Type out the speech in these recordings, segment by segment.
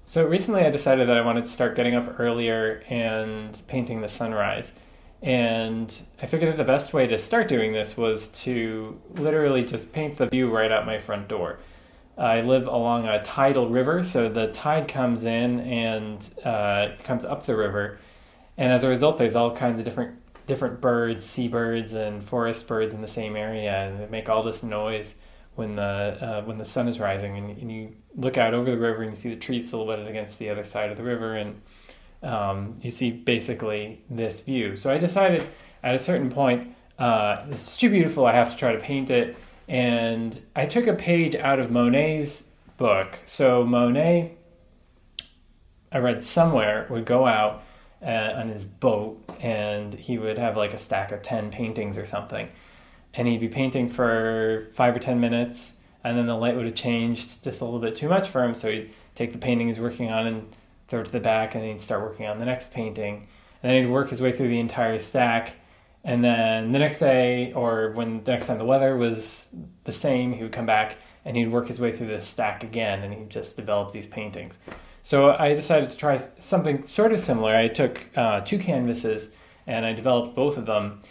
So recently I decided that I wanted to start getting up earlier and painting the sunrise. And I figured that the best way to start doing this was to literally just paint the view right out my front door. I live along a tidal river, so the tide comes in and comes up the river, and as a result, there's all kinds of different birds, seabirds, and forest birds in the same area, and they make all this noise when the sun is rising, and you look out over the river and you see the trees silhouetted against the other side of the river, and you see basically this view. So I decided at a certain point, it's too beautiful, I have to try to paint it. And I took a page out of Monet's book. So Monet, I read somewhere, would go out on his boat and he would have like a stack of 10 paintings or something. And he'd be painting for 5 or 10 minutes, and then the light would have changed just a little bit too much for him. So he'd take the painting he's working on and throw it to the back, and then he'd start working on the next painting. And then he'd work his way through the entire stack. And then the next day, or when the next time the weather was the same, he would come back and he'd work his way through the stack again, and he'd just develop these paintings. So I decided to try something sort of similar. I took 2 canvases and I developed both of them.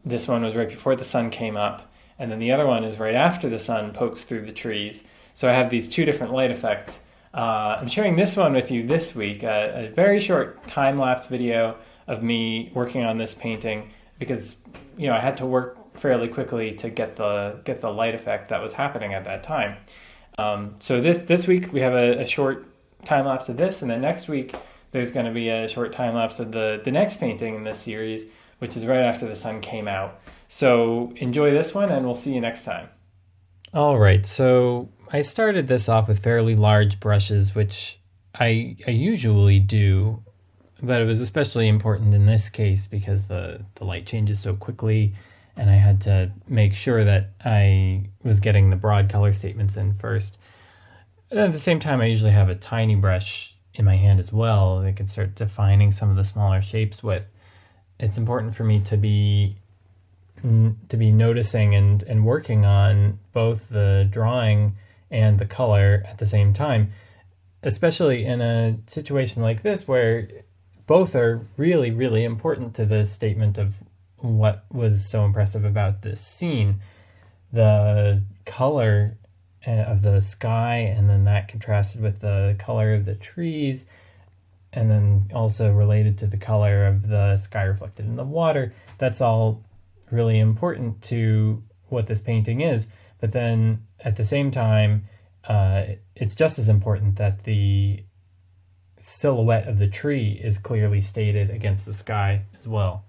This one was right before the sun came up, and then the other one is right after the sun pokes through the trees. So I have these 2 different light effects. I'm sharing this one with you this week, a very short time-lapse video of me working on this painting, because I had to work fairly quickly to get the light effect that was happening at that time. So this week we have a short time lapse of this, and then next week there's going to be a short time lapse of the next painting in this series, which is right after the sun came out. So enjoy this one, and we'll see you next time. All right, so I started this off with fairly large brushes, which I usually do. But it was especially important in this case because the light changes so quickly, and I had to make sure that I was getting the broad color statements in first. And at the same time, I usually have a tiny brush in my hand as well that I can start defining some of the smaller shapes with. It's important for me to be noticing and working on both the drawing and the color at the same time, especially in a situation like this where both are really, really important to the statement of what was so impressive about this scene. The color of the sky, and then that contrasted with the color of the trees, and then also related to the color of the sky reflected in the water. That's all really important to what this painting is. But then at the same time, it's just as important that the silhouette of the tree is clearly stated against the sky as well.